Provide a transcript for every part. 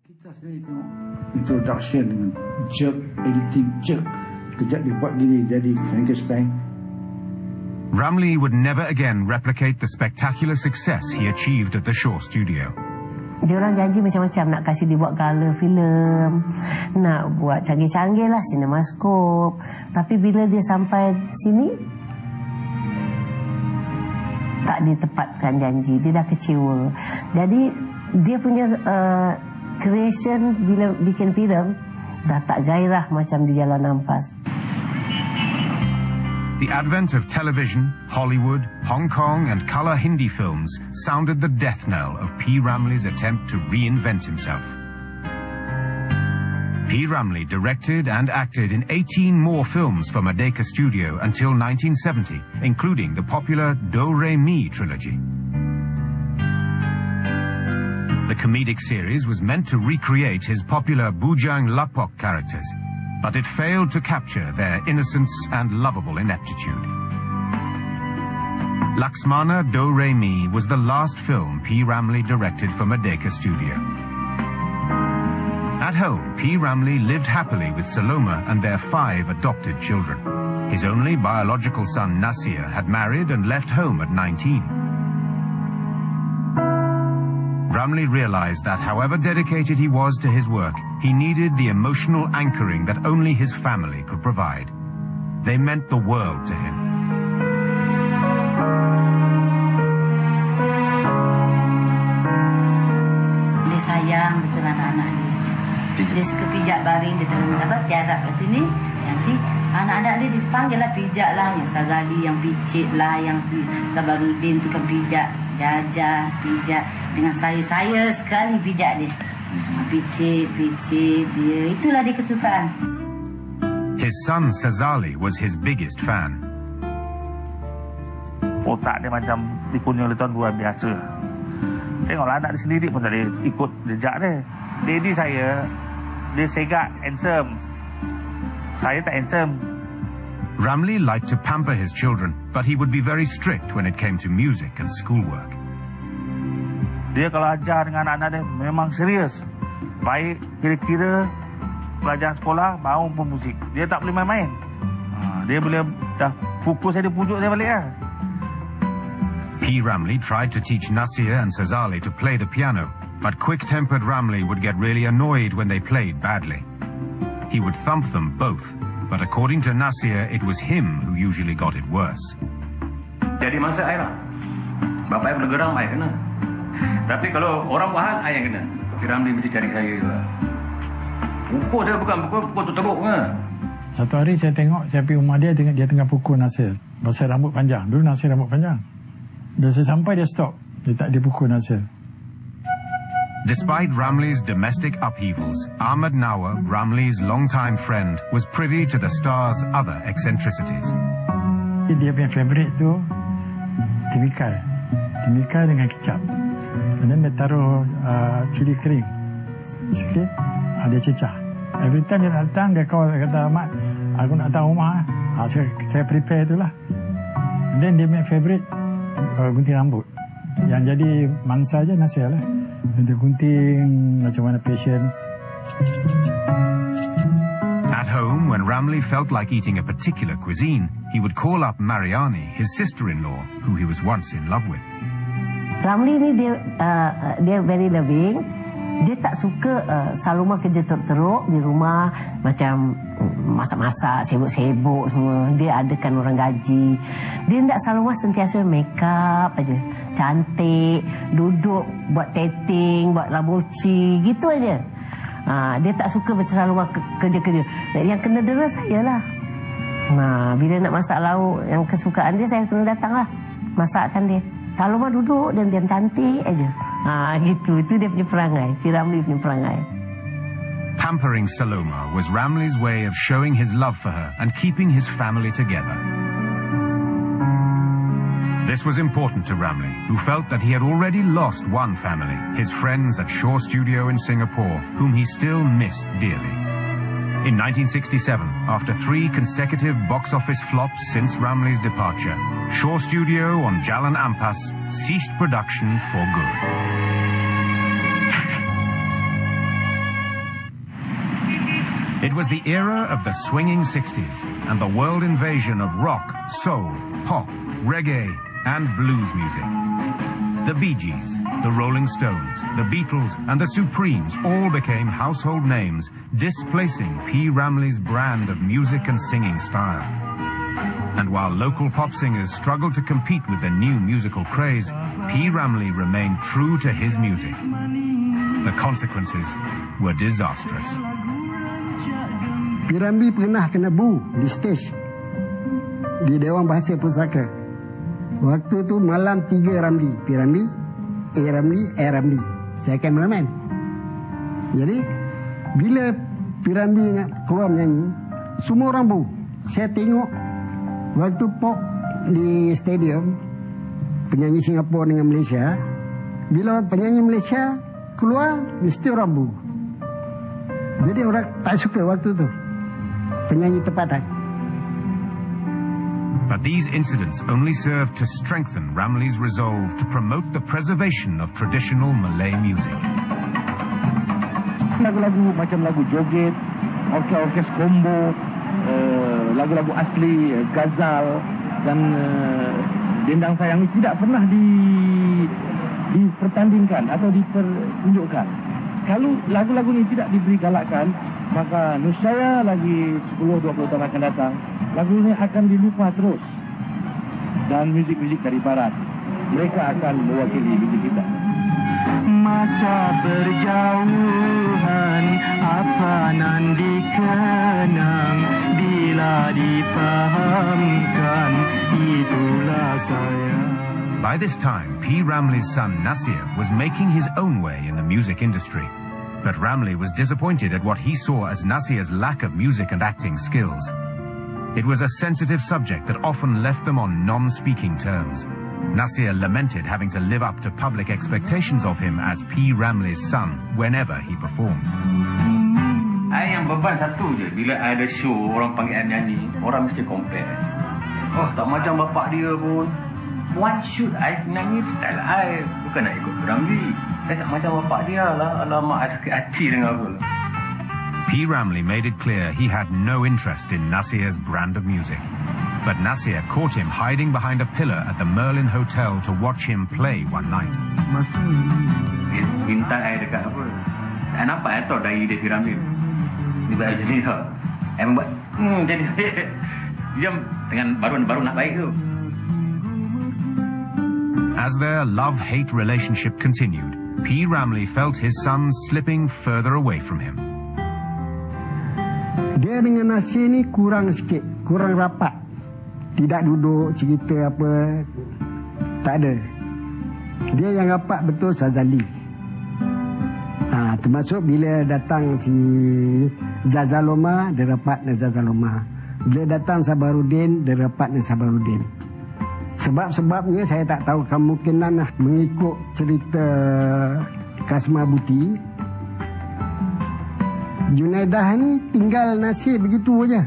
Kita sendiri tengok introduction dengan jerk, editing jerk. Kejap dia buat diri jadi Frankenstein. Ramli would never again replicate the spectacular success he achieved at the Shaw Studio. Dia orang janji macam-macam, nak kasih dia buat color film, nak buat canggih-canggih lah, cinemascope. Tapi bila dia sampai sini, tak ditepatkan janji, dia dah kecewa. Jadi dia punya creation bila bikin filem dah tak gairah macam di Jalan Ampas. The advent of television, Hollywood, Hong Kong and colour Hindi films sounded the death knell of P. Ramli's attempt to reinvent himself. P. Ramli directed and acted in 18 more films for Merdeka Studio until 1970, including the popular Do Re Mi trilogy. The comedic series was meant to recreate his popular Bujang Lapok characters, but it failed to capture their innocence and lovable ineptitude. Laxmana Do Re Mi was the last film P. Ramli directed for Merdeka Studio. At home, P. Ramli lived happily with Saloma and their 5 adopted children. His only biological son, Nasir, had married and left home at 19. Ramli realized that however dedicated he was to his work, he needed the emotional anchoring that only his family could provide. They meant the world to him. Dia sayang betul anak-anak dia. Dia suka pijak baring, dia tiarap ke sini. Nanti anak-anak dia dipanggil lah, pijak lah. Yang Sazali, yang picit lah, yang si Sabarudin tu kan pijak. Jajah, pijak. Dengan saya sekali pijak dia. Picit dia. Itulah dia kesukaan. His son Sazali was his biggest fan. Otak dia macam dipunyai oleh tuan luar biasa. Tengoklah anak dia sendiri pun tak ada ikut jejak dia. Daddy saya, dia segak, handsome. Saya tak handsome. Ramli liked to pamper his children, but he would be very strict when it came to music and schoolwork. Dia kalau ajar dengan anak-anak dia memang serius. Baik kira-kira pelajaran sekolah maupun muzik. Dia tak boleh main-main. Dia boleh dah pukul saya, dia pujuk saya balik lah. P. Ramli tried to teach Nasir and Sazali to play the piano, but quick-tempered Ramli would get really annoyed when they played badly. He would thump them both, but according to Nasir, it was him who usually got it worse. Jadi masa saya lah. Bapak yang bergeram, saya kena. Tapi kalau orang buat hal, saya yang kena. P. Ramli mesti cari saya juga. Pukul dia bukan pukul tu teruk ke? Satu hari saya tengok, saya pergi rumah dia tengah pukul Nasir. Pasal rambut panjang. Dulu Nasir rambut panjang. Bila saya sampai, dia stop. Dia tak dipukul Nasir. Despite Ramli's domestic upheavals, Ahmad Nawab, Ramli's longtime friend, was privy to the star's other eccentricities. Dia punya favourite tu timikai. Timikai dengan kicap. Dan dia taruh cili kering sikit, dia cecah. Every time dia datang, dia kata, Ahmad, aku nak datang rumah. Saya prepare itulah. Dan dia punya favourite gunting rambut. Yang jadi mangsa je Nasir lah. Dia gunting macam mana passion. At home, when Ramli felt like eating a particular cuisine, he would call up Mariani, his sister-in-law, who he was once in love with. Ramli ni dia very loving. Dia tak suka Saloma kerja teruk di rumah, macam masak-masak, sibuk-sibuk semua. Dia adakan orang gaji. Dia tak, Saloma sentiasa make up aja, cantik, duduk buat tatting, buat labuci, gitu aja. Dia tak suka macam Saloma kerja-kerja. Yang kena dera saya lah. Bila nak masak lauk yang kesukaan dia, saya kena datang lah masakkan dia. Saloma duduk diam-diam cantik aja. Gitu. Itu dia punya perangai. P. Ramli punya perangai. Pampering Saloma was Ramli's way of showing his love for her and keeping his family together. This was important to Ramli, who felt that he had already lost one family, his friends at Shaw Studio in Singapore, whom he still missed dearly. In 1967, after 3 consecutive box office flops since Ramli's departure, Shaw Studio on Jalan Ampas ceased production for good. was the era of the swinging 60s and the world invasion of rock, soul, pop, reggae, and blues music. The Bee Gees, the Rolling Stones, the Beatles, and the Supremes all became household names, displacing P. Ramli's brand of music and singing style. And while local pop singers struggled to compete with the new musical craze, P. Ramli remained true to his music. The consequences were disastrous. P. Ramli pernah kena bu di stage di Dewan Bahasa Pusaka. Waktu tu malam 3 Ramli. P. Ramli, A. Ramli, A. Ramli. Saya kameraman. Jadi, bila P. Ramli keluar menyanyi, semua orang bu. Saya tengok waktu pop di stadium, penyanyi Singapura dengan Malaysia, bila penyanyi Malaysia keluar, mesti orang bu. Jadi orang tak suka waktu tu penyanyi tempatan. But these incidents only served to strengthen Ramli's resolve to promote the preservation of traditional Malay music. Lagu-lagu macam lagu joget, orkes combo, lagu-lagu asli, ghazal dan dendang sayang ini tidak pernah dipertandingkan atau dipertunjukkan. Kalau lagu-lagu ini tidak diberi galakan, maka niscaya lagi 10-20 tahun akan datang, lagu ini akan dilupa terus. Dan muzik-muzik dari barat, mereka akan mewakili muzik kita. Masa berjauhan, apa nan dikenang, bila dipahamkan, itulah saya. By this time, P. Ramli's son Nasir was making his own way in the music industry. But Ramli was disappointed at what he saw as Nasir's lack of music and acting skills. It was a sensitive subject that often left them on non-speaking terms. Nasir lamented having to live up to public expectations of him as P. Ramli's son whenever he performed. Yang beban satu je, bila ada show orang panggil nyanyi, orang mesti compare. Oh, tak macam bapak dia pun. Why should I nyanyi style I? Bukan nak ikut Ramli. Tak macam bapak dia lah. Alamak, I sakit hati dengan apa. P. Ramli made it clear he had no interest in Nasir's brand of music. But Nasir caught him hiding behind a pillar at the Merlin Hotel to watch him play one night. Minta I dekat apa? Tak nampak I tahu dari dia P. Ramli. Dia buat macam ni tau. I buat jadi jam dengan baru nak baik tu. As their love-hate relationship continued, P. Ramli felt his son slipping further away from him. Dia dengan Nasir ni kurang sikit, kurang rapat. Tidak duduk, cerita apa, tak ada. Dia yang rapat betul Sazali. Termasuk bila datang si Zazaloma, dia rapat dengan Zazaloma. Bila datang Sabarudin, dia rapat dengan Sabarudin. Sebab-sebabnya saya tak tahu, kemungkinan mengikut cerita Kasma Buti, Junaidah ni tinggal Nasir begitu aja.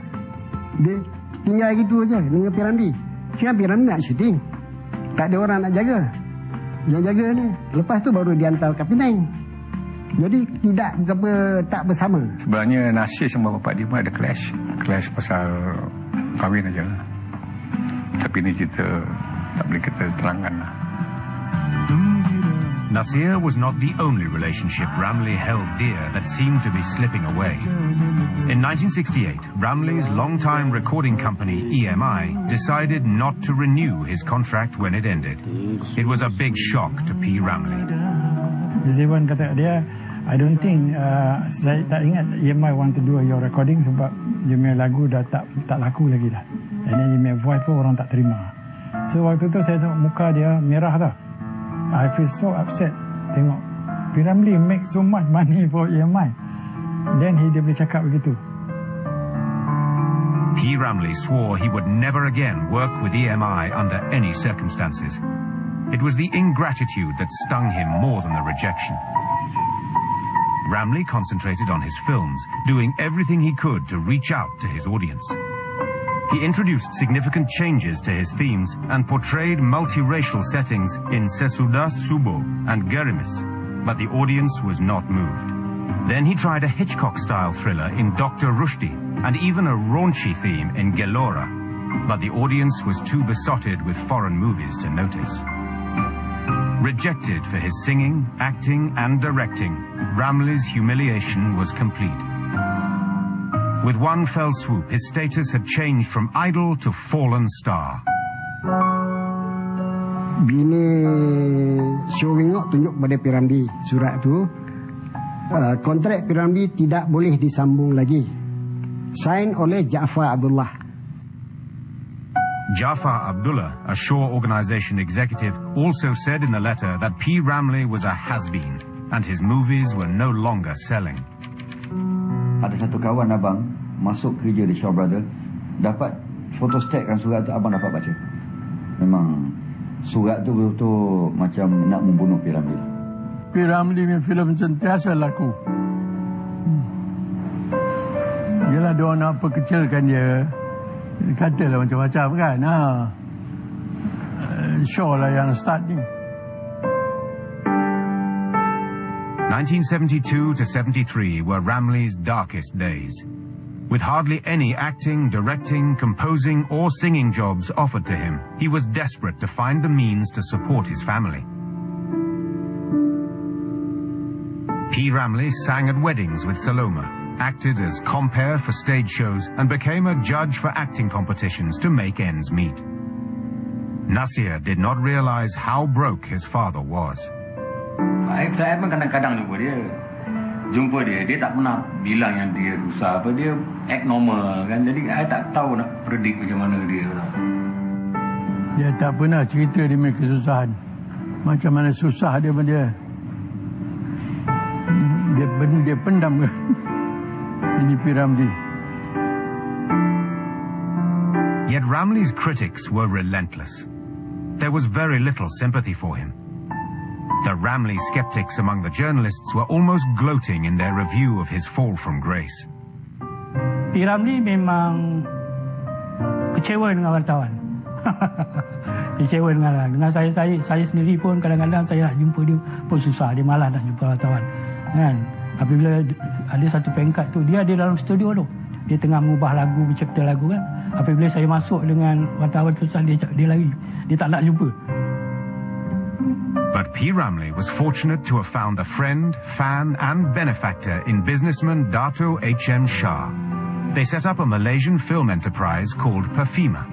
Dia tinggal gitu aja dengan P. Ramli. Sekarang P. Ramli nak syuting, tak ada orang nak jaga. Yang jaga ni lepas tu baru dihantar ke Penang. Jadi tak bersama. Sebenarnya Nasir sama bapak dia pun ada clash pasal kahwin aja lah. Tapi ni cerita tak boleh kita terangkan lah. Nasir was not the only relationship Ramli held dear that seemed to be slipping away. In 1968, Ramli's longtime recording company, EMI, decided not to renew his contract when it ended. It was a big shock to P. Ramli. Zdewan kata dia, I don't think, saya tak ingat EMI want to do your recording sebab dia punya lagu dah tak laku lagi dah. And then dia punya voice pun orang tak terima. So waktu tu saya tengok muka dia merah dah. I feel so upset tengok P. Ramli make so much money for EMI. Then dia boleh cakap begitu. P. Ramli swore he would never again work with EMI under any circumstances. It was the ingratitude that stung him more than the rejection. Ramli concentrated on his films, doing everything he could to reach out to his audience. He introduced significant changes to his themes and portrayed multiracial settings in Sesudah Subuh and Gerimis, but the audience was not moved. Then he tried a Hitchcock-style thriller in Dr. Rushdie and even a raunchy theme in Gelora, but the audience was too besotted with foreign movies to notice. Rejected for his singing, acting and directing, Ramli's humiliation was complete. With one fell swoop, his status had changed from idol to fallen star. Bini Syowingok tunjuk pada P. Ramli surat tu, kontrak P. Ramli tidak boleh disambung lagi. Sign oleh Ja'far Abdullah. Jafar Abdullah, a Shaw Organization executive, also said in the letter that P. Ramli was a has-been and his movies were no longer selling. Ada satu kawan abang masuk kerja di Shaw Brothers, dapat fotostatkan surat tu, abang dapat baca. Memang surat tu betul-betul macam nak membunuh P. Ramli. P. Ramli punya filem sentiasa laku. Yelah, dia nak perkecilkan dia. Katalah macam-macam kan. Shaw lah yang start ni. 1972 to 73 were Ramli's darkest days. With hardly any acting, directing, composing or singing jobs offered to him, he was desperate to find the means to support his family. P. Ramli sang at weddings with Saloma, acted as compere for stage shows and became a judge for acting competitions to make ends meet. Nasir did not realize how broke his father was. Saya pun kadang-kadang jumpa dia tak pernah bilang yang dia susah apa, dia act normal kan, jadi saya tak tahu nak predict macam mana dia. Dia tak pernah cerita dia punya kesusahan. Macam mana susah dia pun dia pendam ke. Ini P. Ramli. Yet Ramli's critics were relentless. There was very little sympathy for him. The Ramli skeptics among the journalists were almost gloating in their review of his fall from grace. P. Ramli memang kecewa dengan wartawan. Kecewa dengan saya sendiri pun kadang-kadang saya nak jumpa dia pun susah, dia malas nak jumpa wartawan. Kan? Apabila ada satu pengkat tu, dia ada dalam studio tu. Dia tengah mengubah lagu, mencipta lagu kan. Apabila saya masuk dengan wartawan tu, dia lari. Dia tak nak jumpa. But P. Ramli was fortunate to have found a friend, fan and benefactor in businessman Dato H.M. Shah. They set up a Malaysian film enterprise called Perfima.